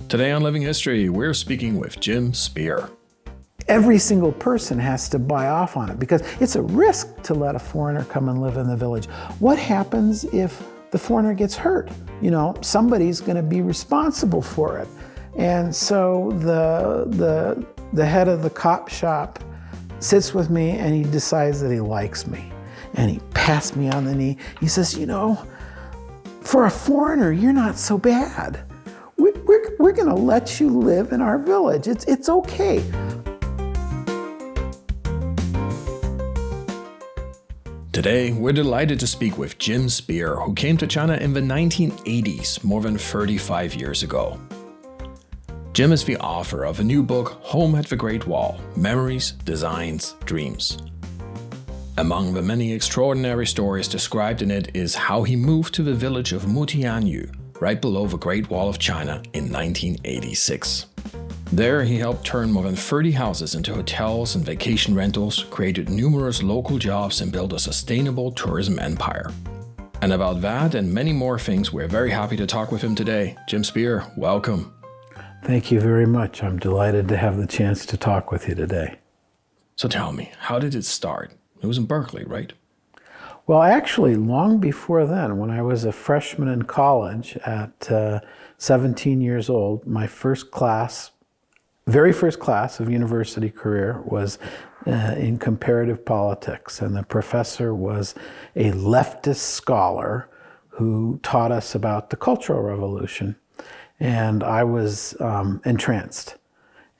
Today on Living History, we're speaking with Jim Spear. Every single person has to buy off on it because it's a risk to let a foreigner come and live in the village. What happens if the foreigner gets hurt? Somebody's going to be responsible for it. And so the head of the cop shop sits with me and he decides that he likes me. And he pats me on the knee. He says, for a foreigner, you're not so bad. We're going to let you live in our village. It's okay. Today, we're delighted to speak with Jim Spear, who came to China in the 1980s, more than 35 years ago. Jim is the author of a new book, Home at the Great Wall: Memories, Designs, Dreams. Among the many extraordinary stories described in it is how he moved to the village of Mutianyu, right below the Great Wall of China in 1986. There, he helped turn more than 30 houses into hotels and vacation rentals, created numerous local jobs, and built a sustainable tourism empire. And about that and many more things, we're very happy to talk with him today. Jim Spear, welcome. Thank you very much. I'm delighted to have the chance to talk with you today. So tell me, how did it start? It was in Berkeley, right? Well, actually, long before then, when I was a freshman in college at 17 years old, my very first class of university career was in comparative politics. And the professor was a leftist scholar who taught us about the Cultural Revolution. And I was entranced.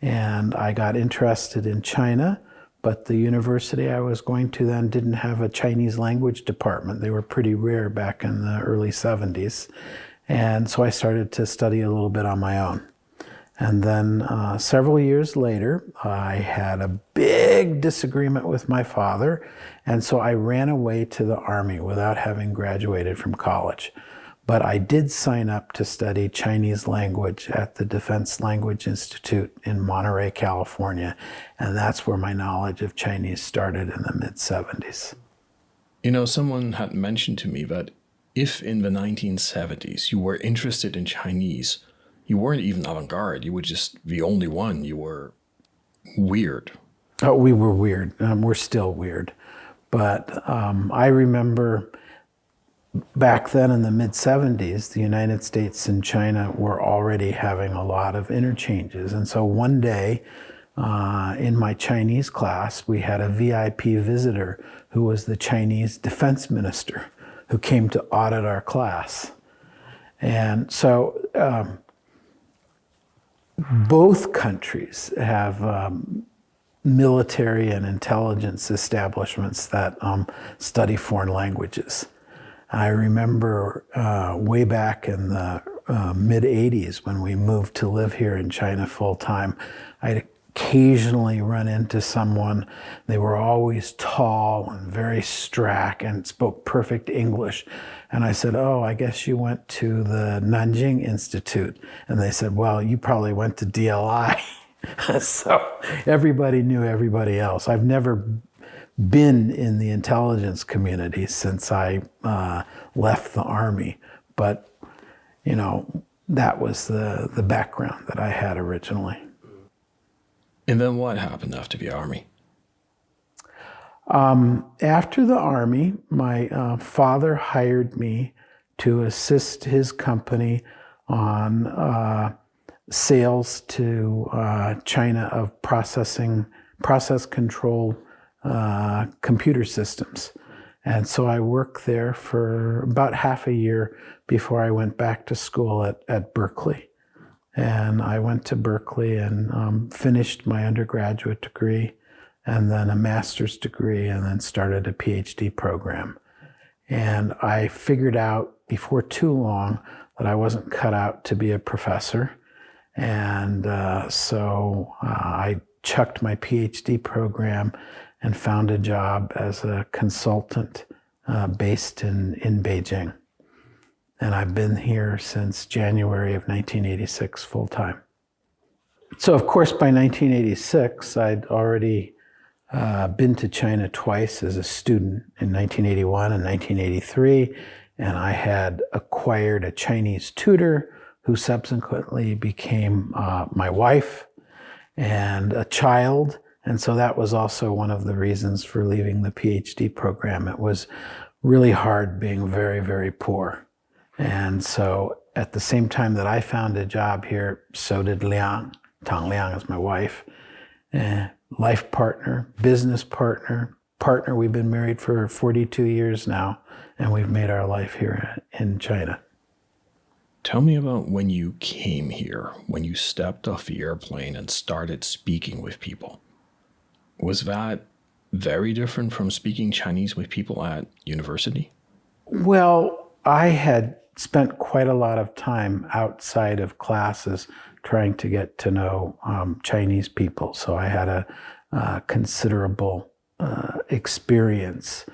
And I got interested in China. But the university I was going to then didn't have a Chinese language department. They were pretty rare back in the early 70s. And so I started to study a little bit on my own. And then several years later, I had a big disagreement with my father. And so I ran away to the Army without having graduated from college. But I did sign up to study Chinese language at the Defense Language Institute in Monterey, California. And that's where my knowledge of Chinese started in the mid-70s. Someone had mentioned to me that if in the 1970s you were interested in Chinese, you weren't even avant-garde. You were just the only one. You were weird. Oh, we were weird. We're still weird. But I remember back then in the mid-70s, the United States and China were already having a lot of interchanges. And so one day in my Chinese class, we had a VIP visitor who was the Chinese defense minister who came to audit our class. And so both countries have military and intelligence establishments that study foreign languages. I remember way back in the mid-'80s when we moved to live here in China full-time, I'd occasionally run into someone. They were always tall and very strack and spoke perfect English. And I said, "Oh, I guess you went to the Nanjing Institute." And they said, "Well, you probably went to DLI." So everybody knew everybody else. I've never been in the intelligence community since I left the Army. But, that was the background that I had originally. And then what happened after the Army? After the Army, my father hired me to assist his company on sales to China of process-controlled computer systems. And so I worked there for about half a year before I went back to school at Berkeley. And I went to Berkeley and finished my undergraduate degree and then a master's degree and then started a PhD program. And I figured out before too long that I wasn't cut out to be a professor. And so I chucked my PhD program and found a job as a consultant based in Beijing. And I've been here since January of 1986 full-time. So of course, by 1986, I'd already been to China twice as a student in 1981 and 1983. And I had acquired a Chinese tutor who subsequently became my wife and a child. And so that was also one of the reasons for leaving the PhD program. It was really hard being very, very poor. And so at the same time that I found a job here, so did Liang. Tang Liang is my wife, life partner, business partner. We've been married for 42 years now, and we've made our life here in China. Tell me about when you came here, when you stepped off the airplane and started speaking with people. Was that very different from speaking Chinese with people at university? Well, I had spent quite a lot of time outside of classes trying to get to know Chinese people. So I had a considerable experience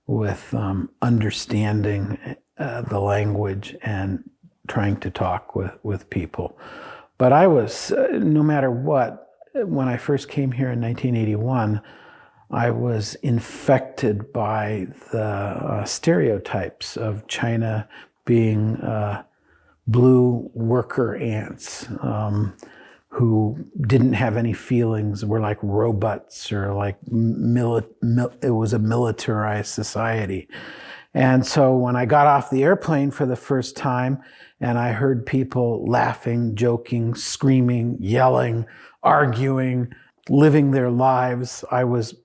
with understanding the language and trying to talk with people. But I was, no matter what, when I first came here in 1981, I was infected by the stereotypes of China being blue worker ants who didn't have any feelings, were like robots, or like it was a militarized society. And so when I got off the airplane for the first time and I heard people laughing, joking, screaming, yelling, arguing, living their lives, I was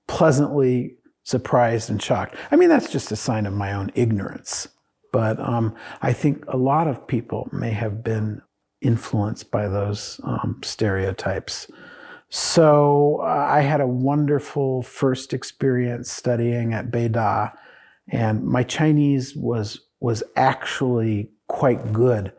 pleasantly surprised and shocked. I mean, that's just a sign of my own ignorance. But I think a lot of people may have been influenced by those stereotypes. So I had a wonderful first experience studying at Beida, and my Chinese was actually quite good,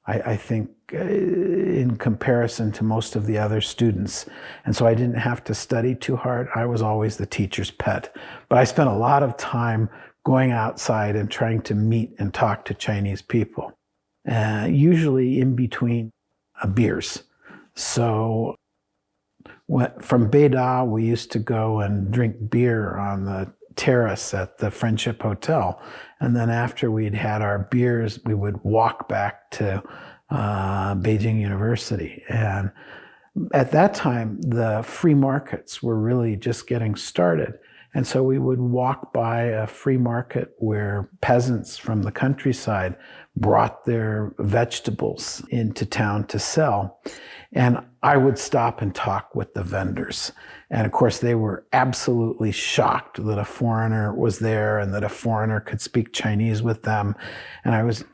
I think, in comparison to most of the other students. And so I didn't have to study too hard. I was always the teacher's pet. But I spent a lot of time going outside and trying to meet and talk to Chinese people, usually in between beers. So from Beida, we used to go and drink beer on the terrace at the Friendship Hotel. And then after we'd had our beers, we would walk back to Beijing University. And at that time, the free markets were really just getting started. And so we would walk by a free market where peasants from the countryside brought their vegetables into town to sell. And I would stop and talk with the vendors. And of course, they were absolutely shocked that a foreigner was there and that a foreigner could speak Chinese with them. And I was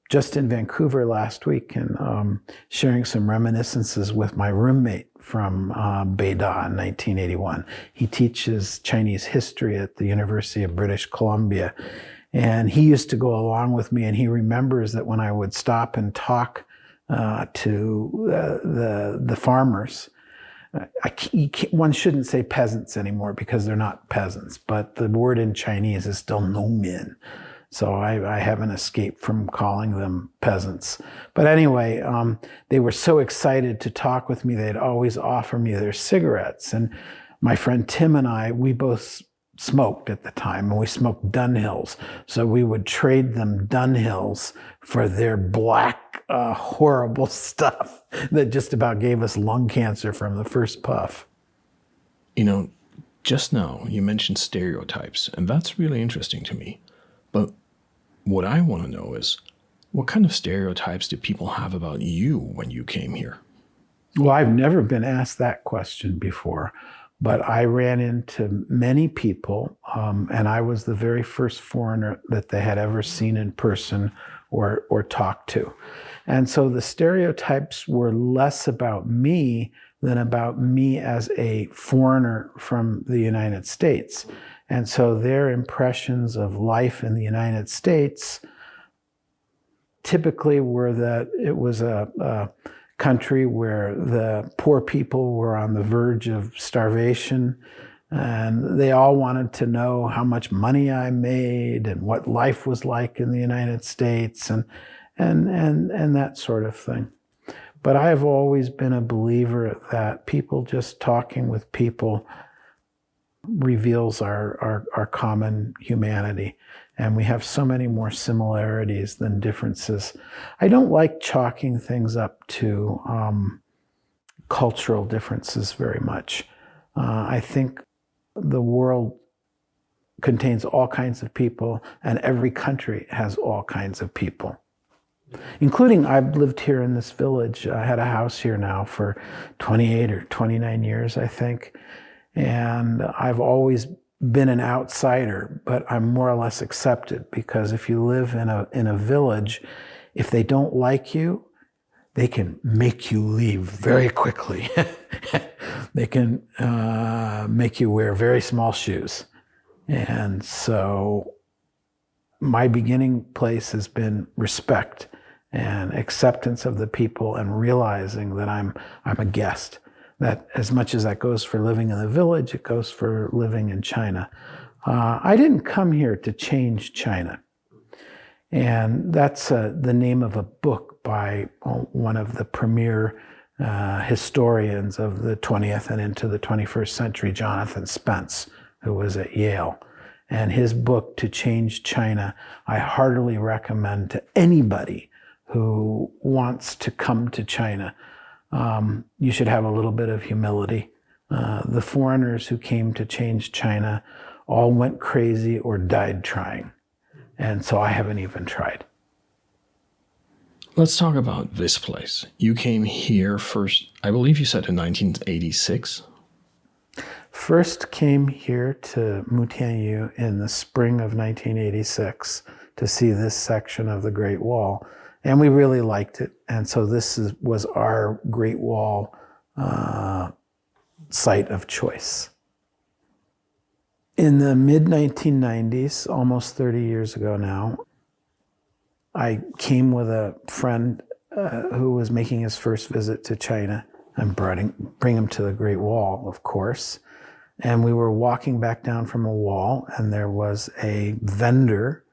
just in Vancouver last week and sharing some reminiscences with my roommate from Beida in 1981. He teaches Chinese history at the University of British Columbia. And he used to go along with me, and he remembers that when I would stop and talk to the farmers, one shouldn't say peasants anymore because they're not peasants, but the word in Chinese is still nomin. So I haven't escaped from calling them peasants. But anyway, they were so excited to talk with me. They'd always offer me their cigarettes. And my friend Tim and I, we both smoked at the time, and we smoked Dunhills. So we would trade them Dunhills for their black, horrible stuff that just about gave us lung cancer from the first puff. You know, just now you mentioned stereotypes, and that's really interesting to me. But what I want to know is, what kind of stereotypes did people have about you when you came here? Well, I've never been asked that question before, but I ran into many people, and I was the very first foreigner that they had ever seen in person or talked to. And so the stereotypes were less about me than about me as a foreigner from the United States. And so their impressions of life in the United States typically were that it was a country where the poor people were on the verge of starvation, and they all wanted to know how much money I made and what life was like in the United States and that sort of thing. But I have always been a believer that people just talking with people reveals our common humanity. And we have so many more similarities than differences. I don't like chalking things up to cultural differences very much. I think the world contains all kinds of people, and every country has all kinds of people. Including, I've lived here in this village. I had a house here now for 28 or 29 years, I think. And I've always been an outsider, but I'm more or less accepted, because if you live in a village, if they don't like you, they can make you leave very quickly. They can make you wear very small shoes. And so my beginning place has been respect and acceptance of the people, and realizing that I'm a guest. That as much as that goes for living in the village, it goes for living in China. I didn't come here to change China. And that's the name of a book by one of the premier historians of the 20th and into the 21st century, Jonathan Spence, who was at Yale. And his book, To Change China, I heartily recommend to anybody who wants to come to China. You should have a little bit of humility. The foreigners who came to change China all went crazy or died trying. And so I haven't even tried. Let's talk about this place. You came here first, I believe you said in 1986? First came here to Mutianyu in the spring of 1986 to see this section of the Great Wall. And we really liked it. And so this was our Great Wall site of choice. In the mid-1990s, almost 30 years ago now, I came with a friend who was making his first visit to China, and bring him to the Great Wall, of course. And we were walking back down from a wall, and there was a vendor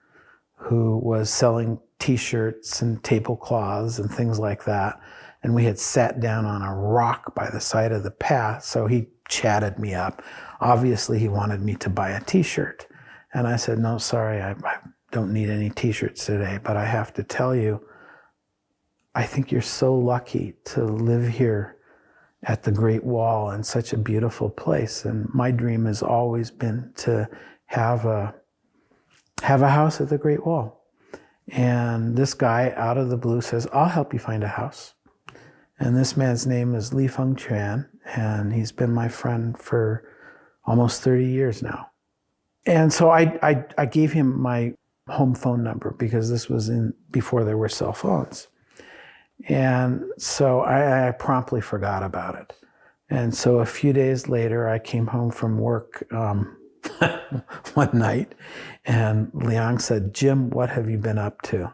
who was selling T-shirts and tablecloths and things like that. And we had sat down on a rock by the side of the path, so he chatted me up. Obviously, he wanted me to buy a T-shirt. And I said, no, sorry, I don't need any T-shirts today, but I have to tell you, I think you're so lucky to live here at the Great Wall in such a beautiful place. And my dream has always been to have a house at the Great Wall. And this guy, out of the blue, says, I'll help you find a house. And this man's name is Li Fengquan, and he's been my friend for almost 30 years now. And so I gave him my home phone number, because this was before there were cell phones. And so I promptly forgot about it. And so a few days later, I came home from work one night, and Liang said, Jim, what have you been up to?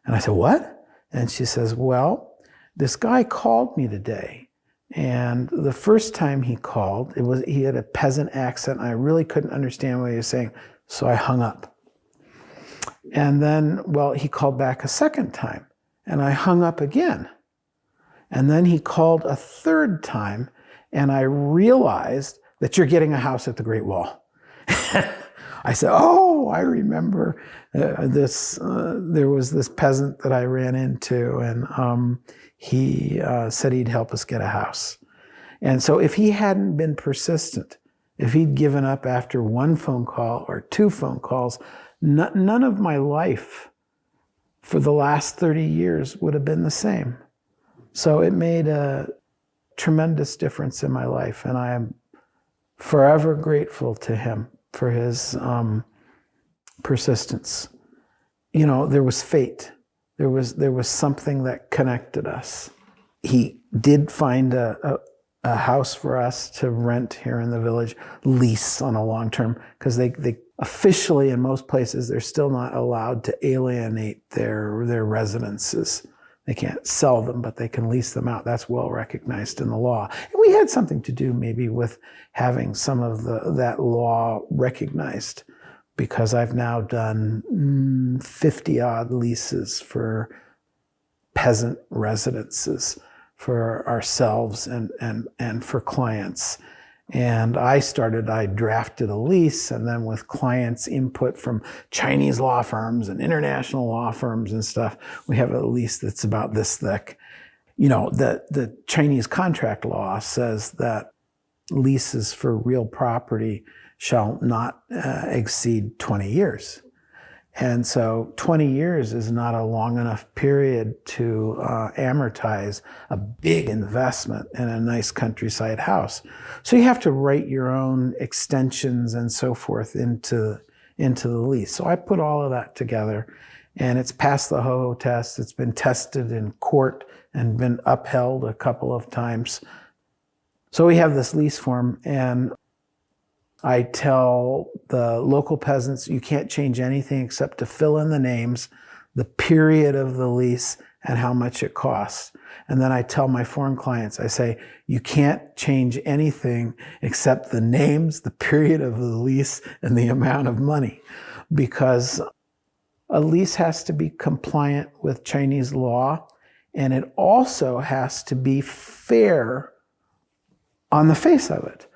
And I said, what? And she says, well, this guy called me today. And the first time he called, he had a peasant accent. I really couldn't understand what he was saying, so I hung up. And then, well, he called back a second time, and I hung up again. And then he called a third time, and I realized that you're getting a house at the Great Wall. I said, oh, I remember this. There was this peasant that I ran into, and he said he'd help us get a house. And so if he hadn't been persistent, if he'd given up after one phone call or two phone calls, none of my life for the last 30 years would have been the same. So it made a tremendous difference in my life, and I am forever grateful to him for his persistence. You know, there was fate. There was something that connected us. He did find a house for us to rent here in the village, lease on a long term, because they officially in most places they're still not allowed to alienate their residences. They can't sell them, but they can lease them out. That's well recognized in the law. And we had something to do maybe with having some of that law recognized, because I've now done 50 odd leases for peasant residences for ourselves and for clients. And I drafted a lease, and then with clients' input from Chinese law firms and international law firms and stuff, we have a lease that's about this thick. The Chinese contract law says that leases for real property shall not exceed 20 years. And so 20 years is not a long enough period to amortize a big investment in a nice countryside house. So you have to write your own extensions and so forth into the lease. So I put all of that together, and it's passed the Ho-Ho test. It's been tested in court and been upheld a couple of times. So we have this lease form, and I tell the local peasants, you can't change anything except to fill in the names, the period of the lease, and how much it costs. And then I tell my foreign clients, I say, you can't change anything except the names, the period of the lease, and the amount of money. Because a lease has to be compliant with Chinese law, and it also has to be fair on the face of it.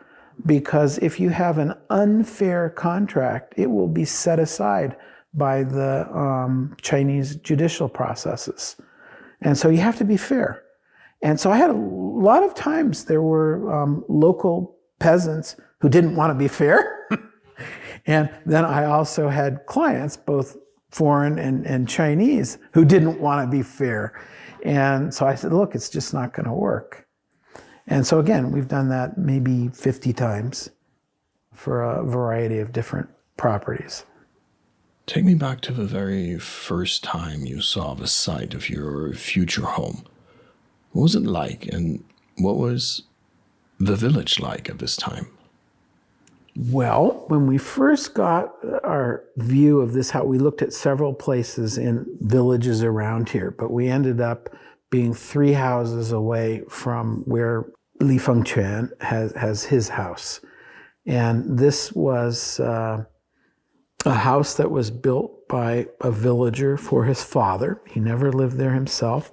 Because if you have an unfair contract, it will be set aside by the Chinese judicial processes. And so you have to be fair. And so I had a lot of times there were local peasants who didn't want to be fair. And then I also had clients, both foreign and Chinese, who didn't want to be fair. And so I said, look, it's just not going to work. And so again, we've done that maybe 50 times for a variety of different properties. Take me back to the very first time you saw the site of your future home. What was it like, and what was the village like at this time? Well, when we first got our view of this house, we looked at several places in villages around here, but we ended up being 3 houses away from where Li Fengquan has his house. And this was a house that was built by a villager for his father. He never lived there himself.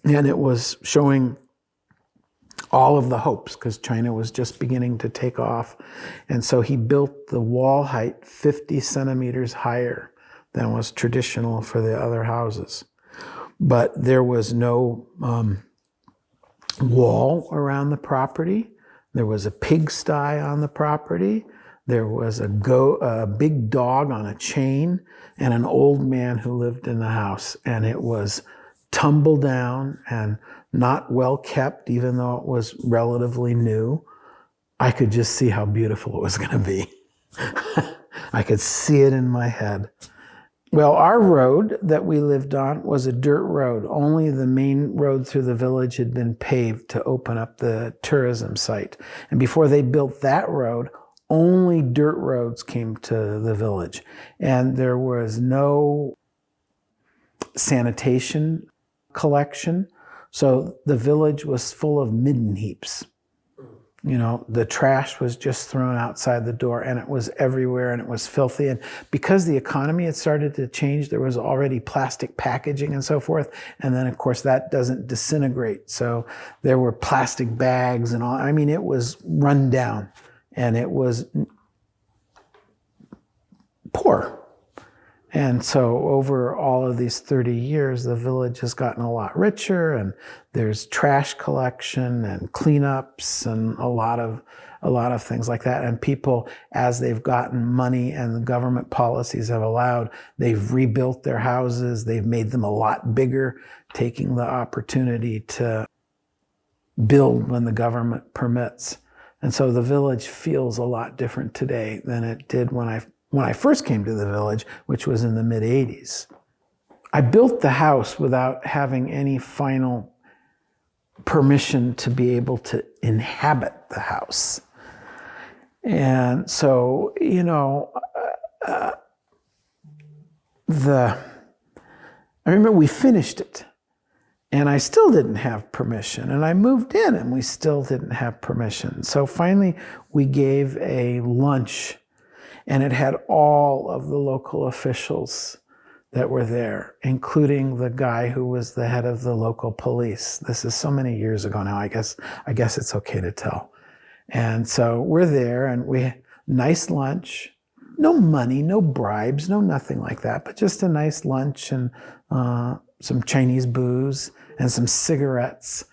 And it was showing all of the hopes, because China was just beginning to take off. And so he built the wall height 50 centimeters higher than was traditional for the other houses. But there was no wall around the property. There was a pigsty on the property. There was a big dog on a chain, and an old man who lived in the house. And it was tumble down and not well kept, even though it was relatively new. I could just see how beautiful it was going to be. I could see it in my head. Well, our road that we lived on was a dirt road. Only the main road through the village had been paved to open up the tourism site. And before they built that road, only dirt roads came to the village. And there was no sanitation collection. So the village was full of midden heaps. The trash was just thrown outside the door, and it was everywhere, and it was filthy. And because the economy had started to change, there was already plastic packaging and so forth. And then, of course, that doesn't disintegrate. So there were plastic bags and all. I mean, it was run down, and it was poor. And so over all of these 30 years, the village has gotten a lot richer, and there's trash collection and cleanups and a lot of things like that. And people, as they've gotten money and the government policies have allowed, they've rebuilt their houses. They've made them a lot bigger, taking the opportunity to build when the government permits. And so the village feels a lot different today than it did when I first came to the village, which was in the mid-'80s. I built the house without having any final permission to be able to inhabit the house. And so, I remember we finished it, and I still didn't have permission. And I moved in, and we still didn't have permission. So finally, we gave a lunch, and it had all of the local officials that were there, including the guy who was the head of the local police. This is so many years ago now, I guess it's okay to tell. And so we're there, and we nice lunch, no money, no bribes, no nothing like that, but just a nice lunch and some Chinese booze and some cigarettes.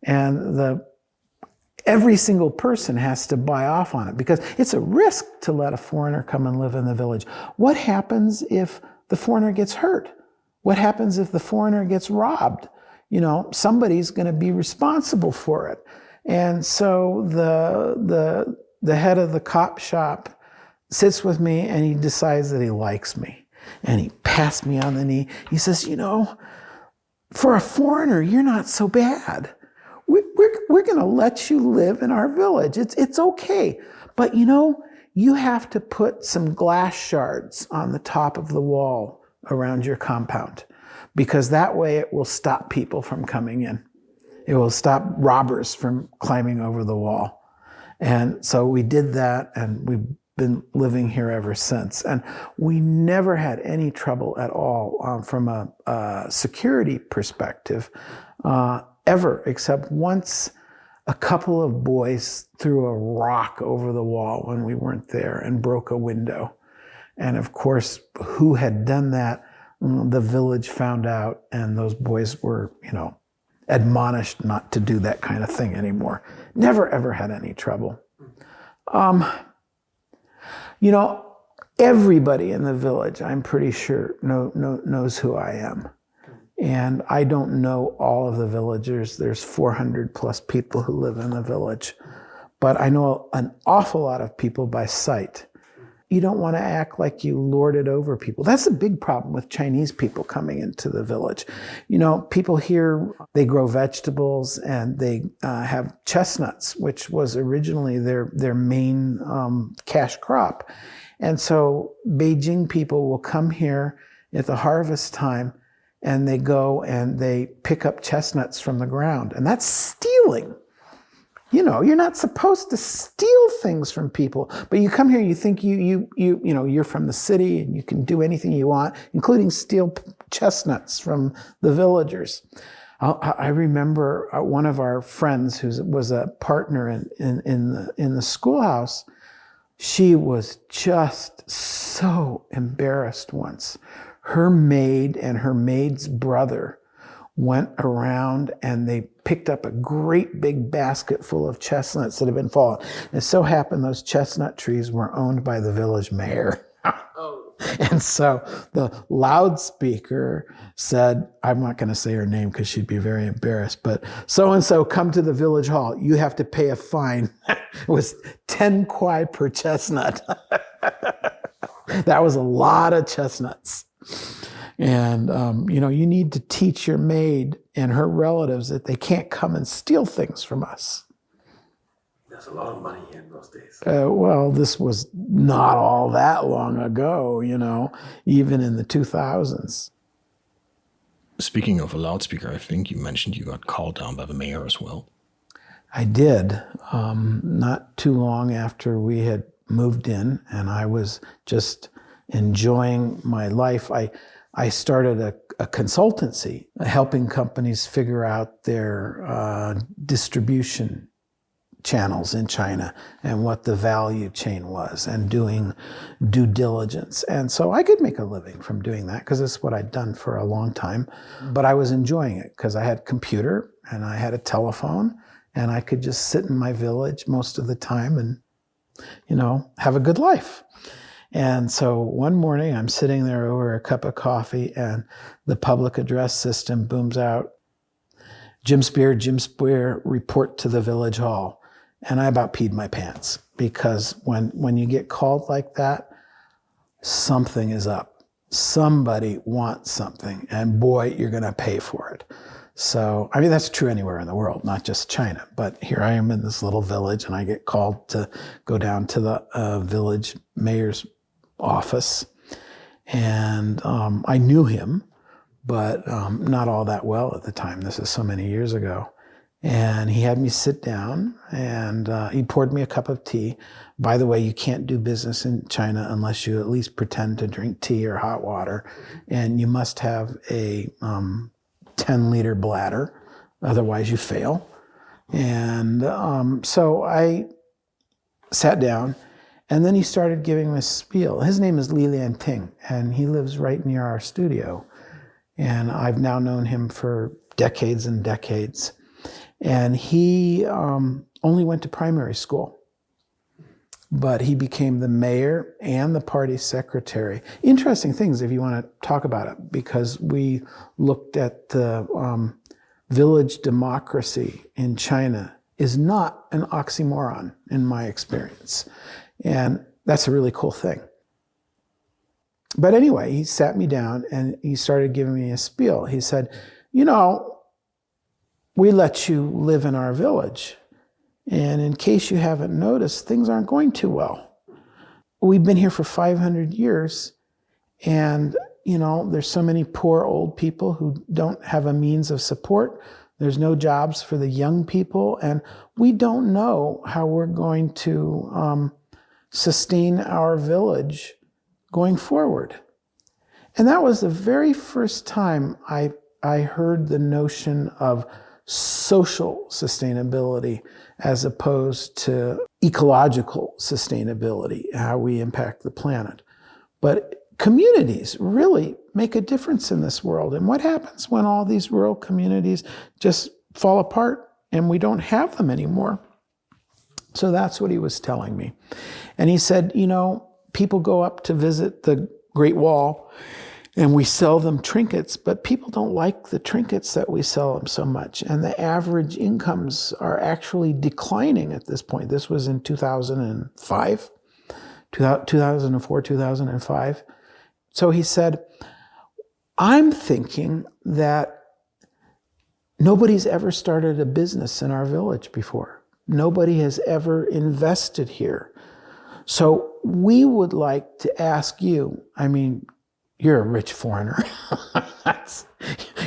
And every single person has to buy off on it because it's a risk to let a foreigner come and live in the village. What happens if the foreigner gets hurt? What happens if the foreigner gets robbed? You know, somebody's going to be responsible for it. And so the head of the cop shop sits with me, and he decides that he likes me. And he pats me on the knee. He says, you know, for a foreigner, you're not so bad. We're going to let you live in our village. It's okay. But, you know, you have to put some glass shards on the top of the wall around your compound, because that way it will stop people from coming in. It will stop robbers from climbing over the wall. And so we did that, and we've been living here ever since. And we never had any trouble at all from a security perspective, ever, except once a couple of boys threw a rock over the wall when we weren't there and broke a window. And of course, who had done that, the village found out, and those boys were, you know, admonished not to do that kind of thing anymore. Never, ever had any trouble. You know, everybody in the village, I'm pretty sure, knows who I am. And I don't know all of the villagers. There's 400 plus people who live in the village. But I know an awful lot of people by sight. You don't want to act like you lord it over people. That's a big problem with Chinese people coming into the village. You know, people here, they grow vegetables, and they have chestnuts, which was originally their main cash crop. And so Beijing people will come here at the harvest time, and they go and they pick up chestnuts from the ground. And that's stealing. You know, you're not supposed to steal things from people, but you come here, you think you know, you're from the city and you can do anything you want, including steal chestnuts from the villagers. I remember one of our friends who was a partner in the schoolhouse. She was just so embarrassed once. Her maid and her maid's brother went around, and they picked up a great big basket full of chestnuts that had been fallen. And it so happened those chestnut trees were owned by the village mayor. Oh. And so the loudspeaker said, I'm not going to say her name because she'd be very embarrassed, but so-and-so, come to the village hall. You have to pay a fine. It was 10 kwai per chestnut. That was a lot of chestnuts. And, you know, you need to teach your maid and her relatives that they can't come and steal things from us. There's a lot of money in those days. Well, this was not all that long ago, you know, even in the 2000s. Speaking of a loudspeaker, I think you mentioned you got called down by the mayor as well. I did, not too long after we had moved in, and I was just enjoying my life. I started a consultancy, helping companies figure out their distribution channels in China and what the value chain was, and doing due diligence. And so I could make a living from doing that because it's what I'd done for a long time. But I was enjoying it because I had a computer and I had a telephone, and I could just sit in my village most of the time and, you know, have a good life. And so one morning I'm sitting there over a cup of coffee, and the public address system booms out, Jim Spear, report to the village hall. And I about peed my pants, because when you get called like that, something is up. Somebody wants something, and boy, you're going to pay for it. So, I mean, that's true anywhere in the world, not just China. But here I am in this little village, and I get called to go down to the village mayor's office. And I knew him, but not all that well at the time. This is so many years ago. And he had me sit down, and he poured me a cup of tea. By the way, you can't do business in China unless you at least pretend to drink tea or hot water. And you must have a 10-liter bladder, otherwise you fail. And so I sat down, and then he started giving me a spiel. His name is Li Lianting, and he lives right near our studio. And I've now known him for decades and decades. And he only went to primary school, but he became the mayor and the party secretary. Interesting things if you want to talk about it, because we looked at the village democracy in China is not an oxymoron in my experience. And that's a really cool thing. But anyway, he sat me down and he started giving me a spiel. He said, you know, we let you live in our village. And in case you haven't noticed, things aren't going too well. We've been here for 500 years. And, you know, there's so many poor old people who don't have a means of support. There's no jobs for the young people. And we don't know how we're going to sustain our village going forward. And that was the very first time I heard the notion of social sustainability as opposed to ecological sustainability, how we impact the planet. But communities really make a difference in this world. And what happens when all these rural communities just fall apart and we don't have them anymore? So that's what he was telling me. And he said, you know, people go up to visit the Great Wall and we sell them trinkets, but people don't like the trinkets that we sell them so much. And the average incomes are actually declining at this point. This was in 2005, 2004, 2005. So he said, I'm thinking that nobody's ever started a business in our village before. Nobody has ever invested here. So we would like to ask you, I mean, you're a rich foreigner.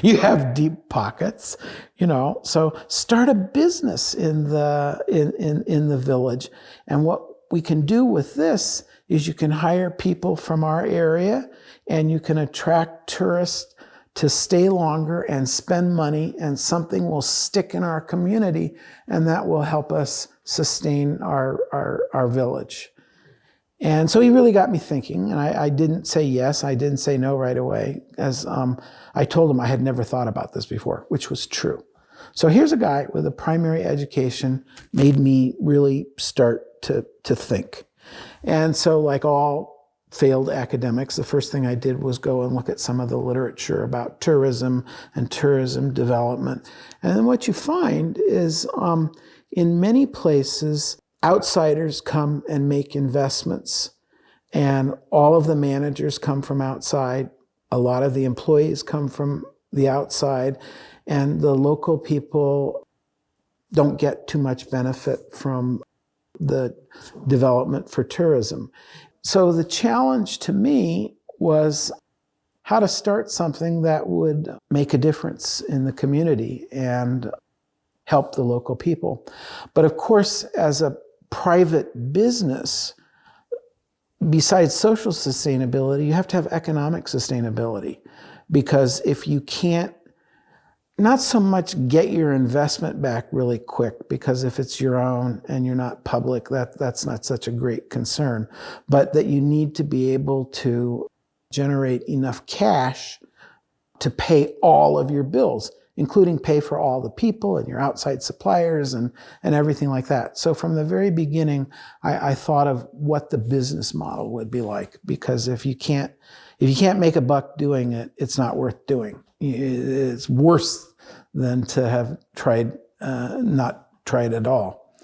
You have deep pockets, you know, so start a business in the village. And what we can do with this is you can hire people from our area and you can attract tourists to stay longer and spend money, and something will stick in our community, and that will help us sustain our village. And so he really got me thinking, and I didn't say yes, I didn't say no right away, as I told him I had never thought about this before, which was true. So here's a guy with a primary education, made me really start to think. And so like all failed academics, the first thing I did was go and look at some of the literature about tourism and tourism development. And then what you find is in many places, outsiders come and make investments, and all of the managers come from outside. A lot of the employees come from the outside, and the local people don't get too much benefit from the development for tourism. So the challenge to me was how to start something that would make a difference in the community and help the local people. But of course, as a private business, besides social sustainability, you have to have economic sustainability. Because if you can't, not so much get your investment back really quick, because if it's your own and you're not public, that's not such a great concern, but that you need to be able to generate enough cash to pay all of your bills, including pay for all the people and your outside suppliers and everything like that. So from the very beginning, I thought of what the business model would be like, because if you can't make a buck doing it, it's not worth doing. It's worse than to have not tried at all.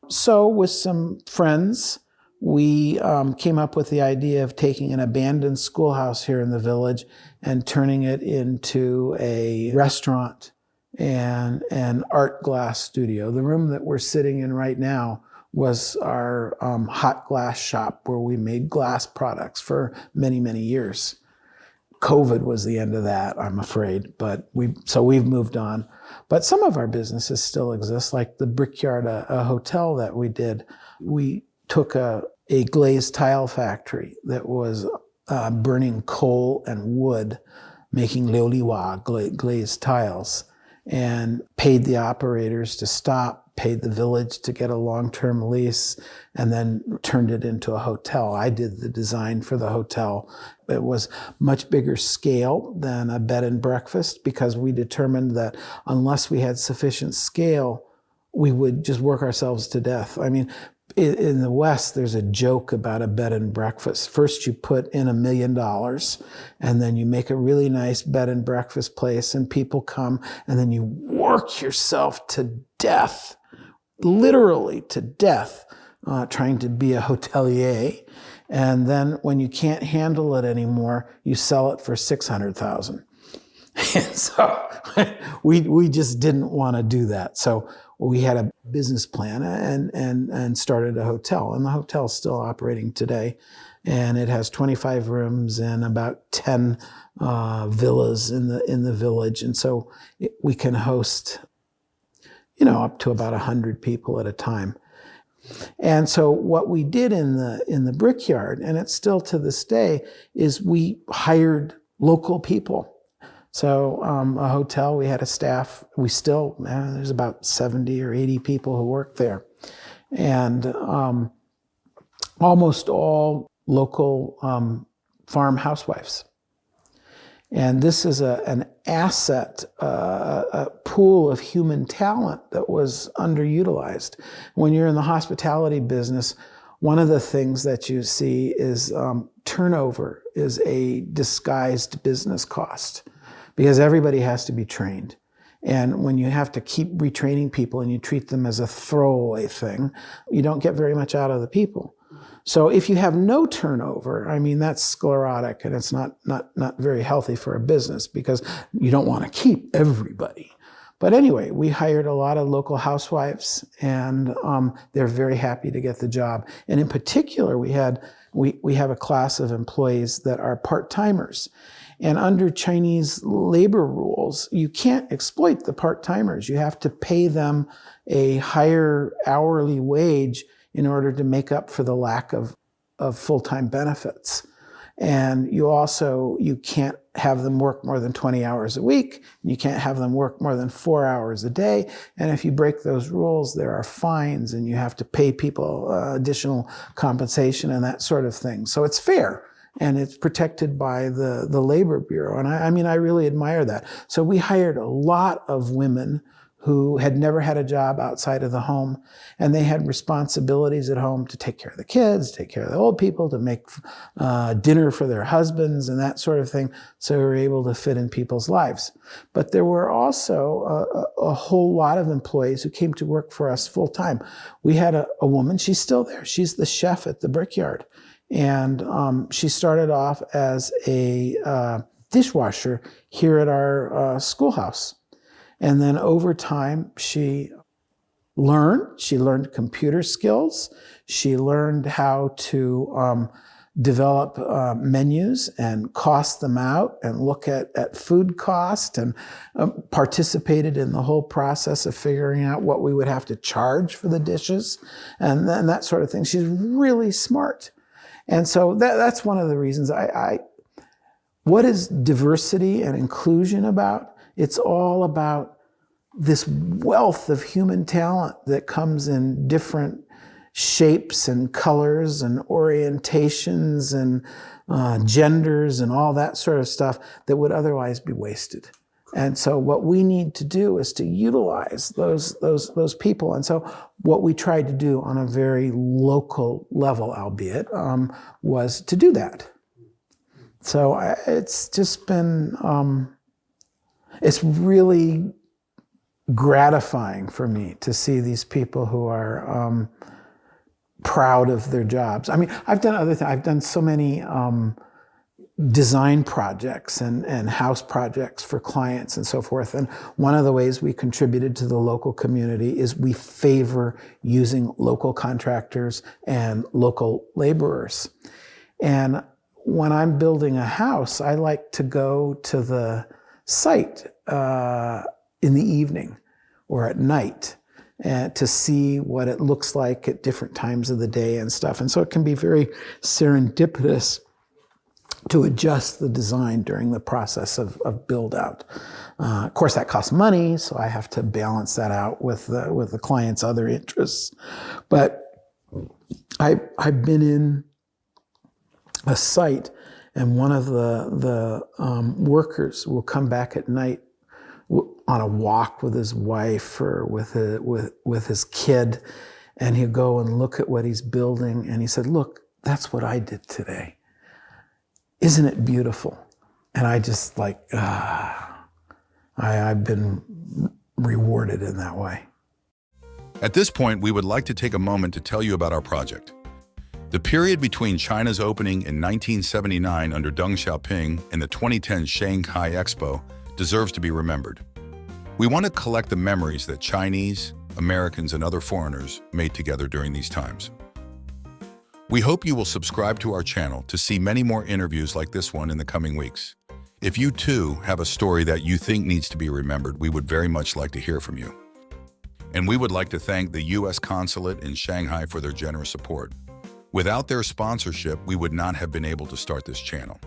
So with some friends, we came up with the idea of taking an abandoned schoolhouse here in the village and turning it into a restaurant and an art glass studio. The room that we're sitting in right now was our hot glass shop where we made glass products for many, many years. COVID was the end of that, I'm afraid, but we've moved on. But some of our businesses still exist, like the Brickyard, a hotel that we did. We took a glazed tile factory that was burning coal and wood, making liuliwa glazed tiles. and paid the operators to stop, paid the village to get a long-term lease, and then turned it into a hotel. I did the design for the hotel. It was much bigger scale than a bed and breakfast because we determined that unless we had sufficient scale, we would just work ourselves to death. I mean, in the West, there's a joke about a bed and breakfast. First, you put in $1 million, and then you make a really nice bed and breakfast place, and people come, and then you work yourself to death, literally to death, trying to be a hotelier. And then when you can't handle it anymore, you sell it for $600,000. And so we just didn't want to do that. So we had a business plan and started a hotel. And the hotel is still operating today. And it has 25 rooms and about 10 villas in the village. And so we can host, up to about 100 people at a time. And so what we did in the Brickyard, and it's still to this day, is we hired local people. So a hotel, we had a staff. We still, there's about 70 or 80 people who work there. And almost all local farm housewives. And this is an asset, a pool of human talent that was underutilized. When you're in the hospitality business, one of the things that you see is turnover is a disguised business cost because everybody has to be trained. And when you have to keep retraining people and you treat them as a throwaway thing, you don't get very much out of the people. So if you have no turnover, I mean, that's sclerotic and it's not very healthy for a business because you don't want to keep everybody. But anyway, we hired a lot of local housewives and they're very happy to get the job. And in particular, we have a class of employees that are part-timers. And under Chinese labor rules, you can't exploit the part-timers. You have to pay them a higher hourly wage in order to make up for the lack of full-time benefits. And you can't have them work more than 20 hours a week. You can't have them work more than 4 hours a day. And if you break those rules, there are fines and you have to pay people additional compensation and that sort of thing. So it's fair. And it's protected by the Labor Bureau. And I really admire that. So we hired a lot of women who had never had a job outside of the home, and they had responsibilities at home to take care of the kids, take care of the old people, to make dinner for their husbands and that sort of thing, so we were able to fit in people's lives. But there were also a whole lot of employees who came to work for us full time. We had a woman, she's still there, she's the chef at the Brickyard, and she started off as a dishwasher here at our schoolhouse. And then over time, she learned computer skills. She learned how to develop menus and cost them out and look at food cost and participated in the whole process of figuring out what we would have to charge for the dishes and then that sort of thing. She's really smart. And so that's one of the reasons what is diversity and inclusion about? It's all about this wealth of human talent that comes in different shapes and colors and orientations and genders and all that sort of stuff that would otherwise be wasted. And so what we need to do is to utilize those people. And so what we tried to do on a very local level, albeit, was to do that. So it's just been, it's really gratifying for me to see these people who are proud of their jobs. I mean, I've done other things. I've done so many design projects and house projects for clients and so forth. And one of the ways we contributed to the local community is we favor using local contractors and local laborers. And when I'm building a house, I like to go to the site in the evening or at night to see what it looks like at different times of the day and stuff. And so it can be very serendipitous to adjust the design during the process of build out. Of course, that costs money, so I have to balance that out with the client's other interests. But I've been in a site, and one of the workers will come back at night on a walk with his wife or with his kid, and he'll go and look at what he's building, and he said, "Look, that's what I did today. Isn't it beautiful?" And I just I've been rewarded in that way. At this point, we would like to take a moment to tell you about our project. The period between China's opening in 1979 under Deng Xiaoping and the 2010 Shanghai Expo deserves to be remembered. We want to collect the memories that Chinese, Americans, and other foreigners made together during these times. We hope you will subscribe to our channel to see many more interviews like this one in the coming weeks. If you too have a story that you think needs to be remembered, we would very much like to hear from you. And we would like to thank the U.S. Consulate in Shanghai for their generous support. Without their sponsorship, we would not have been able to start this channel.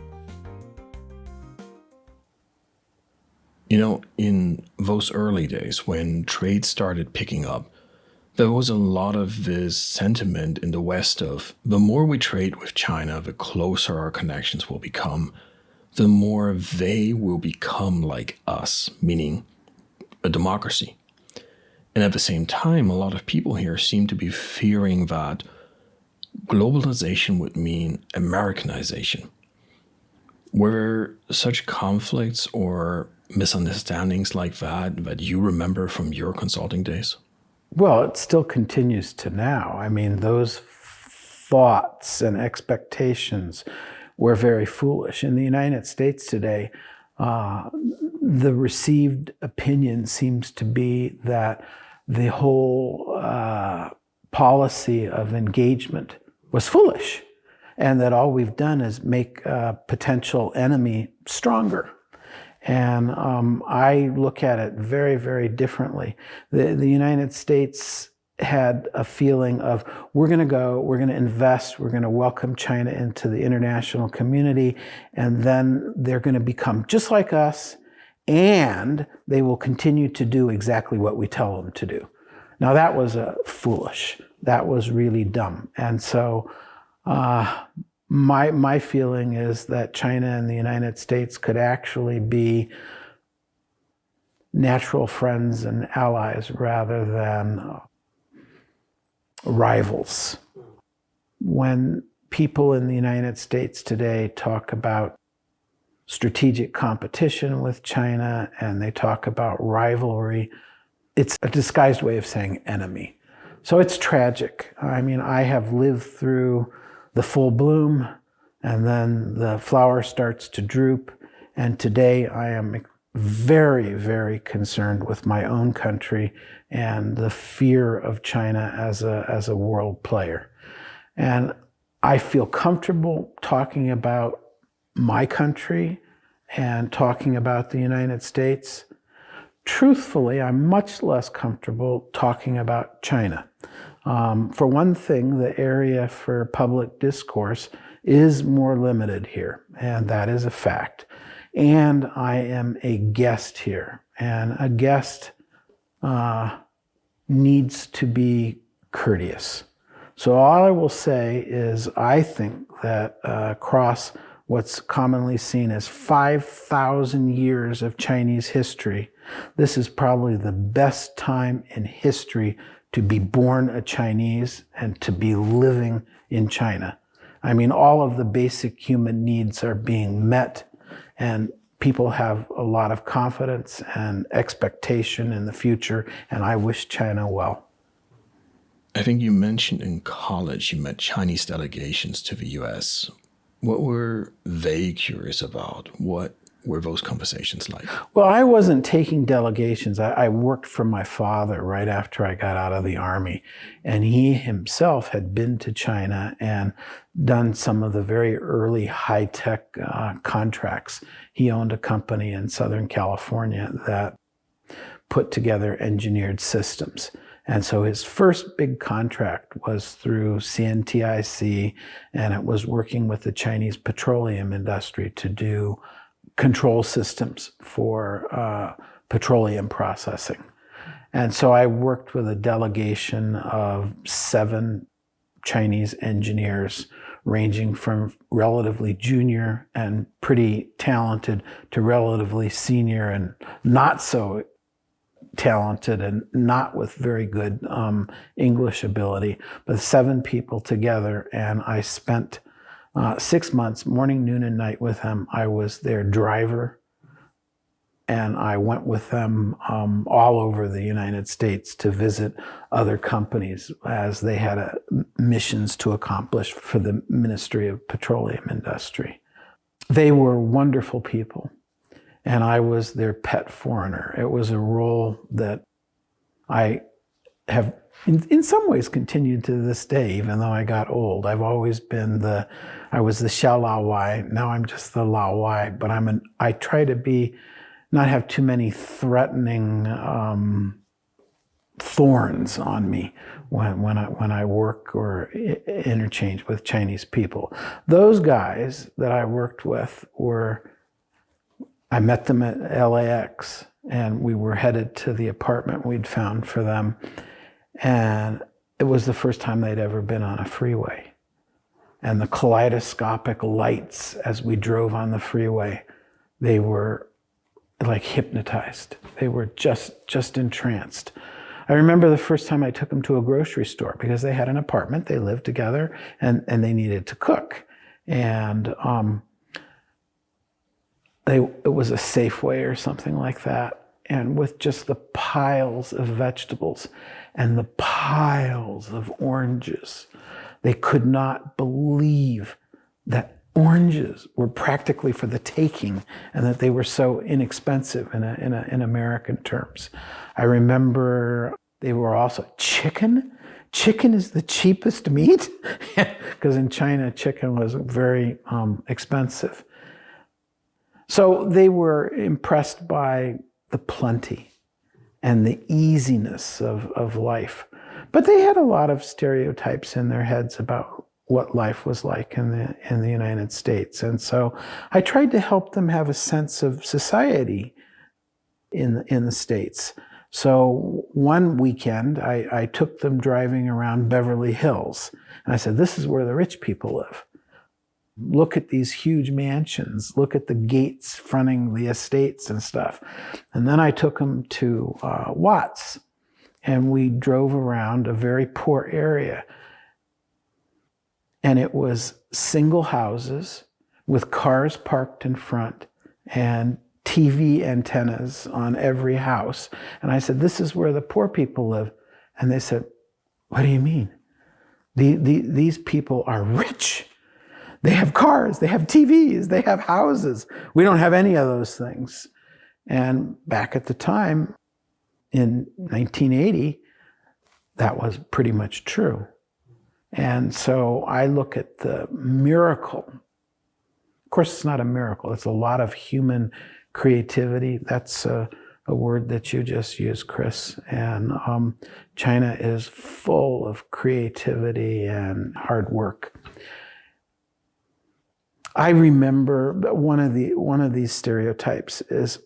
You know, in those early days when trade started picking up, there was a lot of this sentiment in the West of the more we trade with China, the closer our connections will become, the more they will become like us, meaning a democracy. And at the same time, a lot of people here seem to be fearing that globalization would mean Americanization. Were there such conflicts or misunderstandings like that you remember from your consulting days? Well, it still continues to now. I mean, those thoughts and expectations were very foolish. In the United States today, the received opinion seems to be that the whole policy of engagement was foolish, and that all we've done is make a potential enemy stronger. And I look at it very, very differently. The United States had a feeling of, we're going to go, we're going to invest, we're going to welcome China into the international community, and then they're going to become just like us, and they will continue to do exactly what we tell them to do. Now that was foolish. That was really dumb. And so my feeling is that China and the United States could actually be natural friends and allies rather than rivals. When people in the United States today talk about strategic competition with China and they talk about rivalry, it's a disguised way of saying enemy. So it's tragic. I mean, I have lived through the full bloom, and then the flower starts to droop. And today I am very, very concerned with my own country and the fear of China as a world player. And I feel comfortable talking about my country and talking about the United States. Truthfully, I'm much less comfortable talking about China. For one thing, the area for public discourse is more limited here, and that is a fact. And I am a guest here, and a guest needs to be courteous. So all I will say is I think that across what's commonly seen as 5,000 years of Chinese history, this is probably the best time in history to be born a Chinese and to be living in China. I mean, all of the basic human needs are being met, and people have a lot of confidence and expectation in the future, and I wish China well. I think you mentioned in college you met Chinese delegations to the US. What were they curious about? What were those conversations like? Well, I wasn't taking delegations. I worked for my father right after I got out of the Army. And he himself had been to China and done some of the very early high-tech contracts. He owned a company in Southern California that put together engineered systems. And so his first big contract was through CNTIC, and it was working with the Chinese petroleum industry to do control systems for petroleum processing. And so I worked with a delegation of 7 Chinese engineers, ranging from relatively junior and pretty talented to relatively senior and not so talented and not with very good English ability, but 7 people together. And I spent 6 months, morning, noon, and night with them. I was their driver, and I went with them all over the United States to visit other companies as they had missions to accomplish for the Ministry of Petroleum Industry. They were wonderful people, and I was their pet foreigner. It was a role that I have in some ways continued to this day, even though I got old. I've always been I was the Xiao Lao Wai. Now I'm just the Lao Wai, but I try to not have too many threatening thorns on me when I work or interchange with Chinese people. Those guys that I worked with I met them at LAX, and we were headed to the apartment we'd found for them. And it was the first time they'd ever been on a freeway. And the kaleidoscopic lights as we drove on the freeway, they were like hypnotized. They were just entranced. I remember the first time I took them to a grocery store because they had an apartment, they lived together, and they needed to cook. And it was a Safeway or something like that. And with just the piles of vegetables and the piles of oranges, they could not believe that oranges were practically for the taking and that they were so inexpensive in American terms. I remember they were also chicken. Chicken is the cheapest meat because in China, chicken was very expensive. So they were impressed by the plenty and the easiness of life. But they had a lot of stereotypes in their heads about what life was like in the United States. And so I tried to help them have a sense of society in the States. So one weekend, I took them driving around Beverly Hills. And I said, this is where the rich people live. Look at these huge mansions. Look at the gates fronting the estates and stuff. And then I took them to Watts, and we drove around a very poor area. And it was single houses with cars parked in front and TV antennas on every house. And I said, this is where the poor people live. And they said, what do you mean? These people are rich. They have cars, they have TVs, they have houses. We don't have any of those things. And back at the time, in 1980, that was pretty much true. And so I look at the miracle. Of course, it's not a miracle. It's a lot of human creativity. That's a word that you just used, Chris. And China is full of creativity and hard work. I remember one of these stereotypes is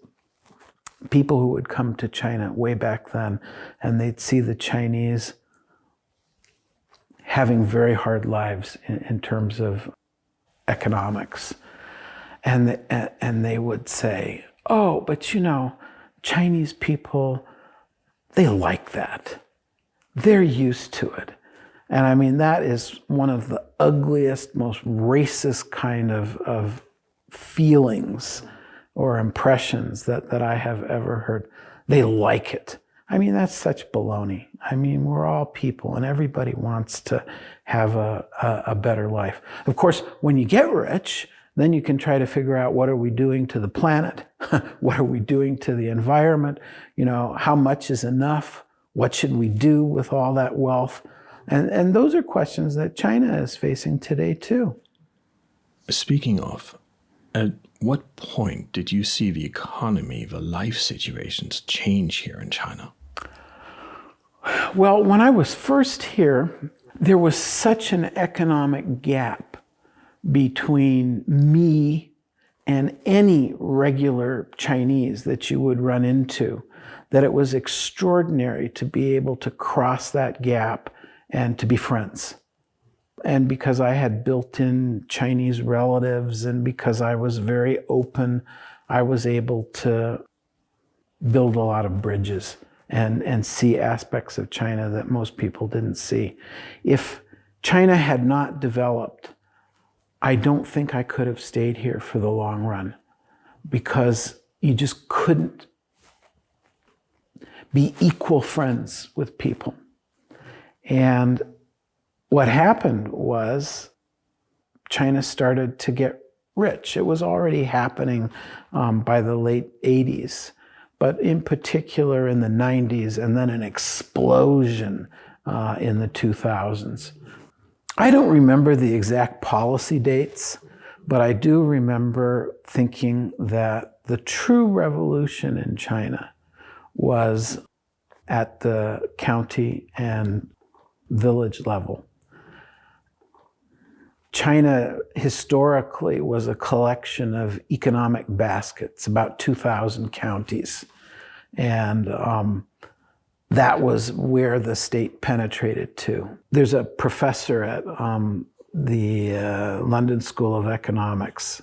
people who would come to China way back then, and they'd see the Chinese having very hard lives in terms of economics. And they would say, oh, but Chinese people, they like that. They're used to it. And I mean, that is one of the ugliest, most racist kind of feelings or impressions that I have ever heard. They like it. I mean, that's such baloney. I mean, we're all people and everybody wants to have a better life. Of course, when you get rich, then you can try to figure out what are we doing to the planet? What are we doing to the environment? How much is enough? What should we do with all that wealth? And those are questions that China is facing today too. Speaking of, at what point did you see the economy, the life situations change here in China? Well, when I was first here, there was such an economic gap between me and any regular Chinese that you would run into that it was extraordinary to be able to cross that gap and to be friends. And because I had built-in Chinese relatives and because I was very open, I was able to build a lot of bridges and see aspects of China that most people didn't see. If China had not developed, I don't think I could have stayed here for the long run, because you just couldn't be equal friends with people. And what happened was China started to get rich. It was already happening by the late 80s, but in particular in the 90s, and then an explosion in the 2000s. I don't remember the exact policy dates, but I do remember thinking that the true revolution in China was at the county and village level. China historically was a collection of economic baskets, about 2,000 counties. And that was where the state penetrated to. There's a professor at the London School of Economics,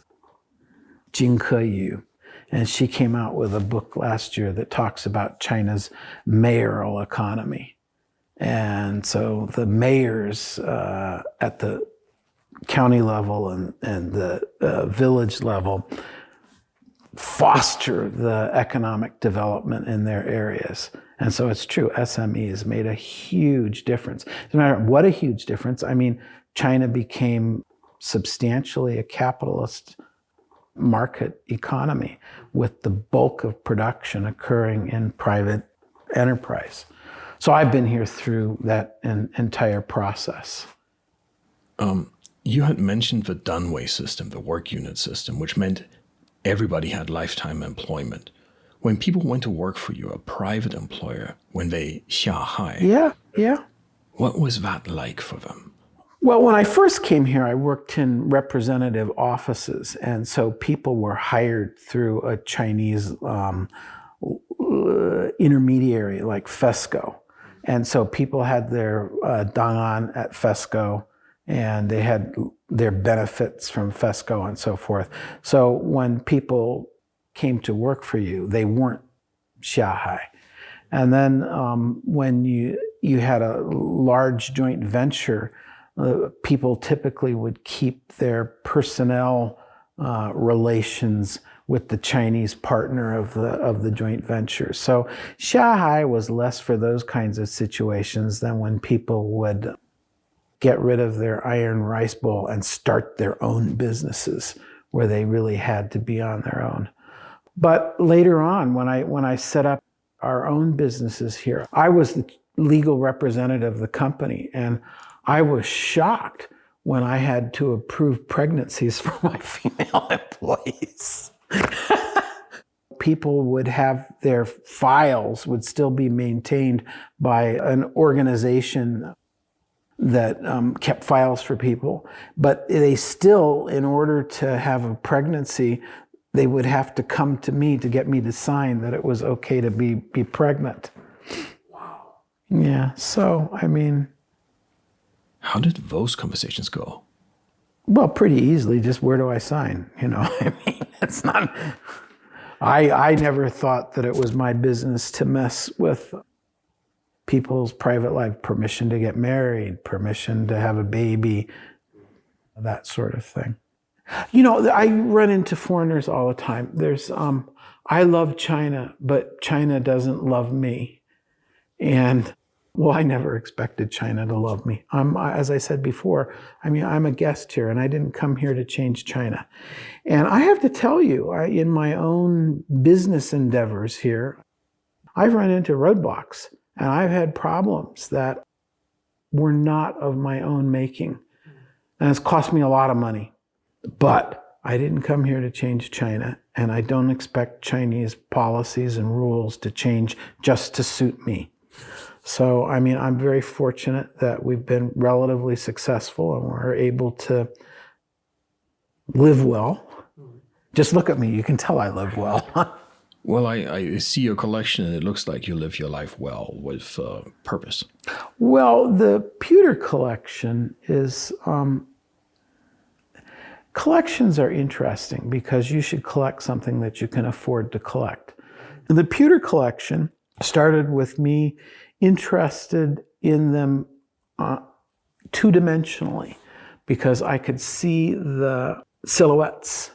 Yu, and she came out with a book last year that talks about China's mayoral economy. And so the mayors at the county level and the village level foster the economic development in their areas. And so it's true, SMEs made a huge difference. No matter what a huge difference, I mean, China became substantially a capitalist market economy with the bulk of production occurring in private enterprise. So I've been here through that entire process. You had mentioned the Dunway system, the work unit system, which meant everybody had lifetime employment. When people went to work for you, a private employer, when they 下海, Yeah. what was that like for them? Well, when I first came here, I worked in representative offices, and so people were hired through a Chinese intermediary like FESCO. And so people had their dangan at FESCO, and they had their benefits from FESCO and so forth. So when people came to work for you, they weren't 下海. And then when you had a large joint venture, people typically would keep their personnel relations with the Chinese partner of the joint venture. So 下海was less for those kinds of situations than when people would get rid of their iron rice bowl and start their own businesses where they really had to be on their own. But later on, when I set up our own businesses here, I was the legal representative of the company, and I was shocked when I had to approve pregnancies for my female employees. People would have their files would still be maintained by an organization that kept files for people, but they still, in order to have a pregnancy, they would have to come to me to get me to sign that it was okay to be pregnant. Wow. Yeah, so, I mean... How did those conversations go? Well, pretty easily, just where do I sign? You know, I mean, it's not... I never thought that it was my business to mess with people's private life, permission to get married, permission to have a baby, that sort of thing. You know, I run into foreigners all the time. There's, I love China, but China doesn't love me. And, well, I never expected China to love me. As I said before, I mean, I'm a guest here, and I didn't come here to change China. And I have to tell you, in my own business endeavors here, I've run into roadblocks. And I've had problems that were not of my own making. And it's cost me a lot of money. But I didn't come here to change China, and I don't expect Chinese policies and rules to change just to suit me. So, I mean, I'm very fortunate that we've been relatively successful and we're able to live well. Just look at me, you can tell I live well. Well, I see your collection and it looks like you live your life well with purpose. Well, the pewter collection is, collections are interesting because you should collect something that you can afford to collect. And the pewter collection started with me interested in them two-dimensionally because I could see the silhouettes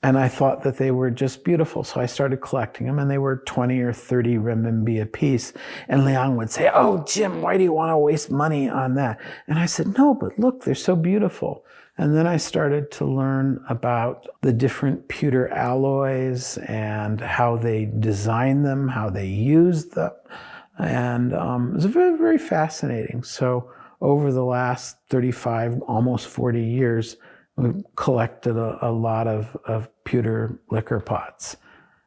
and I thought that they were just beautiful. So I started collecting them and they were 20 or 30 renminbi a piece. And Liang would say, "Oh, Jim, why do you want to waste money on that?" And I said, "No, but look, they're so beautiful." And then I started to learn about the different pewter alloys and how they design them, how they use them. And it was very, very fascinating. So over the last 35, almost 40 years, we've collected a lot of pewter liquor pots.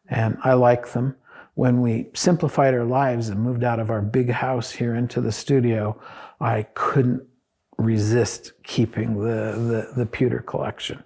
And I like them. When we simplified our lives and moved out of our big house here into the studio, I couldn't resist keeping the pewter collection.